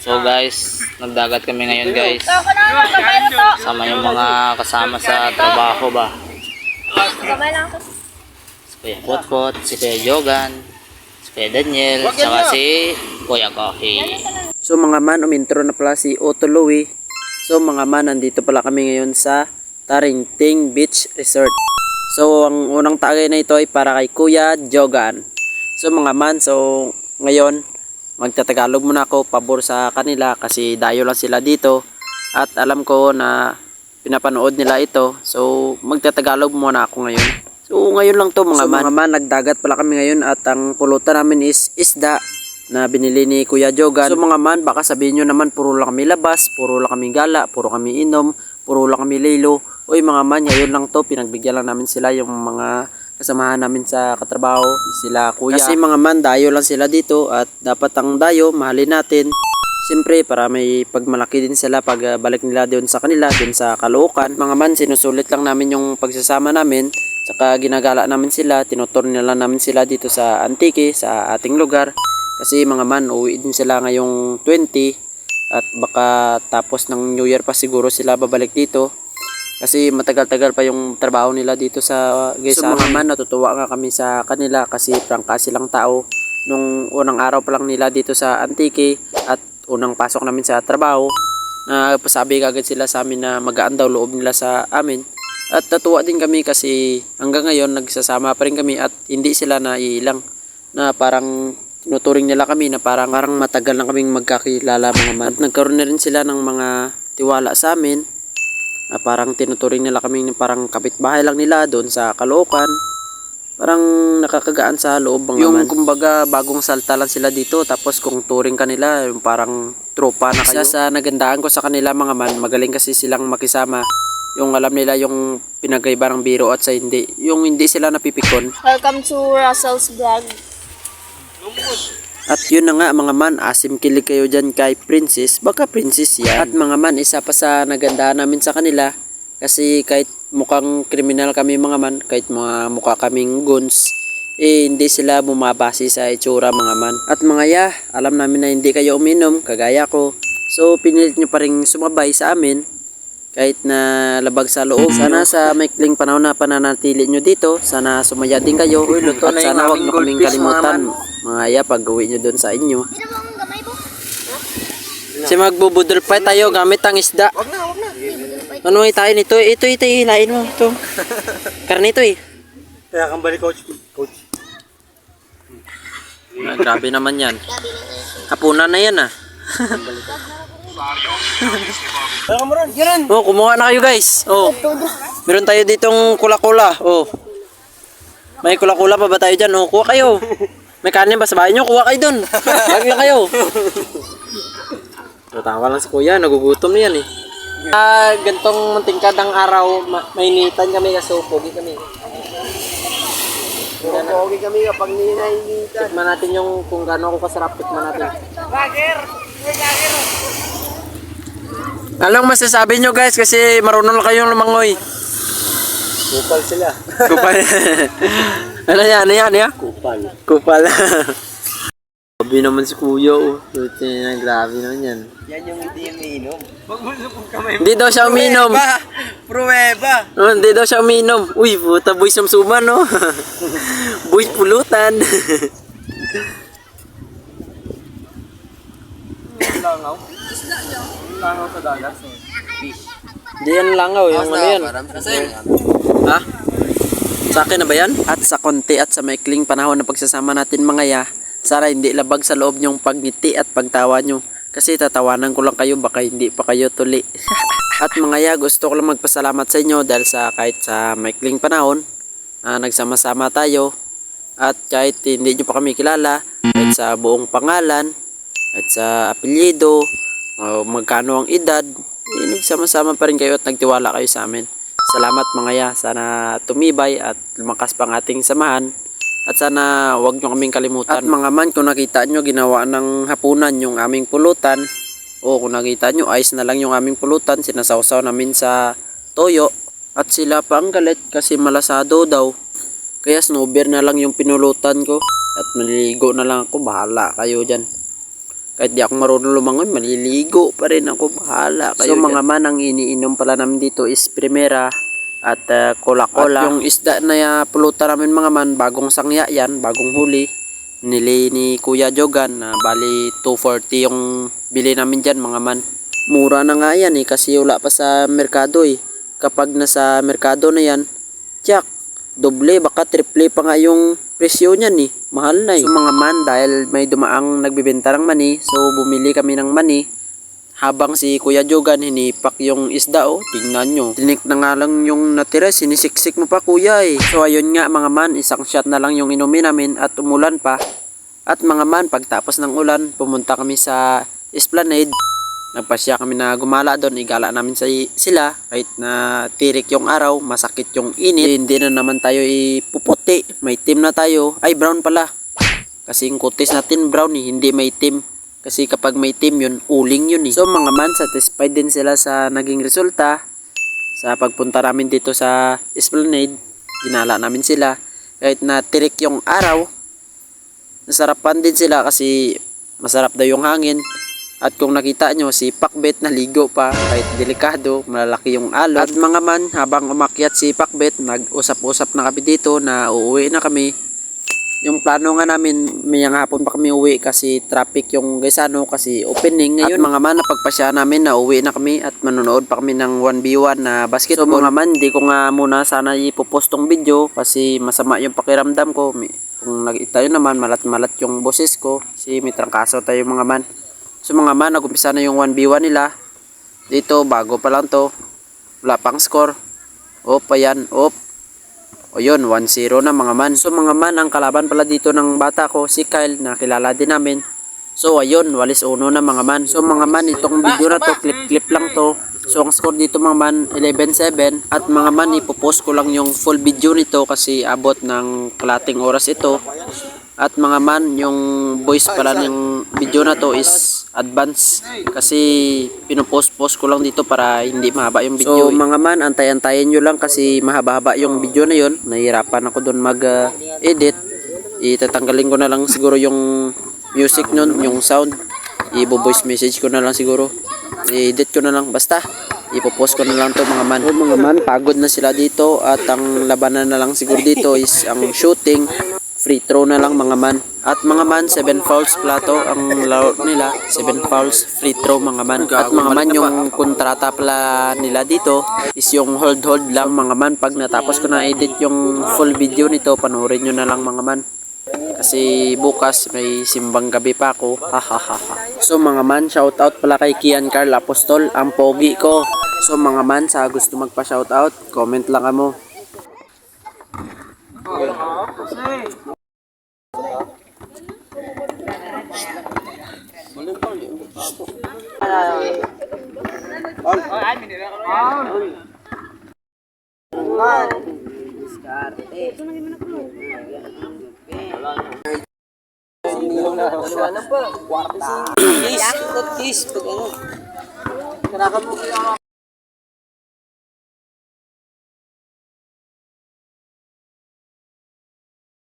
So guys, nagdagat kami ngayon guys. Sama yung mga kasama sa trabaho ba. Si Kuya Potpot, si Kuya Jogan, si Kuya Daniel, saka si Kuya Kohi. So mga man, umintro na pala si Otto Louie. So mga man, nandito pala kami ngayon sa Taringting Beach Resort. So ang unang tagay na ito ay para kay Kuya Jogan. So mga man, so ngayon magtatagalog muna ako pabor sa kanila kasi dayo lang sila dito at alam ko na pinapanood nila ito. So magtatagalog muna ako ngayon. So ngayon lang to mga man, nagdagat pala kami ngayon at ang pulutan namin is isda na binili ni Kuya Jogan. So mga man, baka sabihin nyo naman puro lang kami labas, puro lang kami gala, puro kami inom, puro lang kami lilo. Uy mga man, ngayon lang to, pinagbigyan lang namin sila yung mga kasamahan namin sa katrabaho, sila Kuya. Kasi mga man, dayo lang sila dito at dapat ang dayo, mahalin natin. Siyempre, para may pagmalaki din sila pag balik nila doon sa kanila, doon sa Caloocan. Mga man, sinusulit lang namin yung pagsasama namin. Saka ginagala namin sila, tinutur nila namin sila dito sa Antique, sa ating lugar. Kasi mga man, uwi din sila ngayong 20 at baka tapos ng New Year pa siguro sila babalik dito. Kasi matagal-tagal pa yung trabaho nila dito sa guys. So mga man, natutuwa nga kami sa kanila kasi prangka silang tao. Nung unang araw pa lang nila dito sa Antique at unang pasok namin sa trabaho, pasabi kagad sila sa amin na magaan daw loob nila sa amin. At natuwa din kami kasi hanggang ngayon nagsasama pa rin kami at hindi sila naiilang na parang tinuturing nila kami na parang matagal na kaming magkakilala mga man. At nagkaroon na rin sila ng mga tiwala sa amin. Parang tinuturing nila kami parang kapitbahay lang nila doon sa Caloocan. Parang nakakagaan sa loob mga man. Yung kumbaga bagong salta lang sila dito tapos kung turing kanila yung parang tropa na kayo. Sa nagandaan ko sa kanila mga man, magaling kasi silang makisama. Yung alam nila yung pinagkaiba ng biro at sa hindi. Yung hindi sila napipikon. Welcome to Russell's Vlog. At yun na nga mga man, asim kilig kayo dyan kay Princess, baka Princess yan. At mga man, isa pa sa nagandahan namin sa kanila, kasi kahit mukhang kriminal kami mga man, kahit mga mukha kaming guns, hindi sila bumabase sa itsura mga man. At mga ya, alam namin na hindi kayo uminom, kagaya ko, so pinilit nyo pa rin sumabay sa amin, kahit na labag sa loob. Sana sa maikling panahon na pananatili nyo dito, sana sumaya din kayo. At sana huwag nyo kaming kalimutan mga ya pag uwi nyo doon sa inyo. Si magbubudol pa tayo gamit ang isda. Wag na. Ano itain ito? Ito hilain mo. Ito. Karne ito eh. Kaya kang balik coach. Grabe naman yan. Hapunan na yan ah. Oh, kumuha na kayo guys. Oh. Meron tayo ditong kula-kula. Oh. May kula-kula pa ba tayo dyan? Oh, kuha kayo. May kanin ba sa bahay nyo? Kuha kayo dun. Wag lang kayo. Tawa lang si kuya. Nagugutom na yan eh. Gantong tingkadang araw, mainitan kami kasi pogi kami. Pogi kami kapag ninainitan. Tikman natin yung kung gaano ako kasarap. Tikman natin. Anong masasabi nyo guys kasi marunong lang kayong lumangoy? Kupal sila. Kupal. Ano yan? Kupal. Grabe naman si kuya oh. Grabe naman yan. Yan yung hindi umiinom. Wag mo lupog kamay. Hindi daw siya uminom. Pruweba. Oh, hindi daw siya uminom. Uy, puta boy sumsuman no. Boy pulutan. Langaw. Langaw sa dagat. Hindi yan langaw. Yung ano yan. Ha? Sa akin na ba yan? At sa konti at sa maikling panahon na pagsasama natin mga ya, sana hindi labag sa loob nyong pagngiti at pagtawa nyo. Kasi tatawanan ko lang kayo, baka hindi pa kayo tuli. At mga ya, gusto ko lang magpasalamat sa inyo dahil sa kahit sa maikling panahon, nagsama-sama tayo. At kahit hindi nyo pa kami kilala, kahit sa buong pangalan, at sa apelyido, magkano ang edad, nagsama-sama pa rin kayo at nagtiwala kayo sa amin. Salamat mga ya, sana tumibay at lumakas pang ating samahan. At sana huwag nyo kaming kalimutan. At mga man, kung nakita nyo ginawa ng hapunan yung aming pulutan, o kung nakita nyo ice na lang yung aming pulutan, sinasawsaw namin sa toyo. At sila pa ang galit kasi malasado daw. Kaya snowbeer na lang yung pinulutan ko. At maliligo na lang ako, bahala kayo dyan. Kahit di ako marunong lumangoy, maliligo pa rin ako. Bahala kayo. So mga man, ang iniinom pala namin dito is Primera at Coca-Cola. At yung isda na pulutan namin mga man, bagong sangya yan, bagong huli. Nili ni Kuya Jogan na bali 240 yung bili namin dyan mga man. Mura na nga yan kasi wala pa sa merkado Kapag nasa merkado na yan, tiyak, doble baka triple pa nga yung presyo niyan mahal na So mga man, dahil may dumaang nagbibenta ng mani, so bumili kami ng mani. Habang si Kuya Jogan hinipak yung isda tingnan nyo. Tinik na nga lang yung natira, sinisiksik mo pa kuya So ayun nga mga man, isang shot na lang yung inumin namin at umulan pa. At mga man, pagtapos ng ulan, pumunta kami sa Esplanade. Nagpasya kami na gumala doon, igala namin sila kahit na tirik yung araw, masakit yung init. Hindi na naman tayo ipuputi, may team na tayo. Ay, brown pala. Kasi yung kutis natin brown hindi may team. Kasi kapag may team yun, uling yun So mga man, satisfied din sila sa naging resulta. Sa pagpunta namin dito sa Esplanade, ginala namin sila. Kahit na tirik yung araw, nasarapan din sila kasi masarap daw yung hangin. At kung nakita nyo, si Pakbet naligo pa, kahit delikado, malalaki yung alon. At mga man, habang umakyat si Pakbet, nag-usap-usap na kami dito na uuwi na kami. Yung plano nga namin, mayang hapon pa kami uwi kasi traffic yung Gaisano kasi opening ngayon. At mga man, napagpasya namin na uwi na kami at manonood pa kami ng 1v1 na basketball. So mga man, di ko nga muna sana ipopost tong video kasi masama yung pakiramdam ko. Kung nakita nyo naman, malat-malat yung boses ko kasi may trangkaso tayo mga man. So mga man, nag-umpisa na yung 1v1 nila. Dito, bago pa lang to. Wala pang score. Ayan, O yun, 1-0 na mga man. So mga man, ang kalaban pala dito ng bata ko, si Kyle, na kilala din namin. So ayun, walis uno na mga man. So mga man, itong video na to, clip lang to. So ang score dito mga man, 11-7. At mga man, ipopost ko lang yung full video nito kasi abot ng kalating oras ito. At mga man, yung voice pala ng video na to is advance kasi pinupost-post ko lang dito para hindi mahaba yung video. So mga man, antay-antayin nyo lang kasi mahaba-haba yung video na yun. Nahihirapan ako doon mag-edit. Itatanggalin ko na lang siguro yung music nun, yung sound. Ibo-voice message ko na lang siguro. I-edit ko na lang, basta ipopost ko na lang to mga man. So mga man, pagod na sila dito at ang labanan na lang siguro dito is ang shooting. Free throw na lang mga man. At mga man, 7 fouls plato ang laro nila. 7 fouls, free throw mga man. At mga man, yung kontrata pala nila dito is yung hold lang mga man. Pag natapos ko na edit yung full video nito, panoorin nyo na lang mga man. Kasi bukas may simbang gabi pa ako. So mga man, shoutout pala kay Kian Carl Apostol, ang pogi ko. So mga man, sa gusto magpa shoutout, comment lang mo.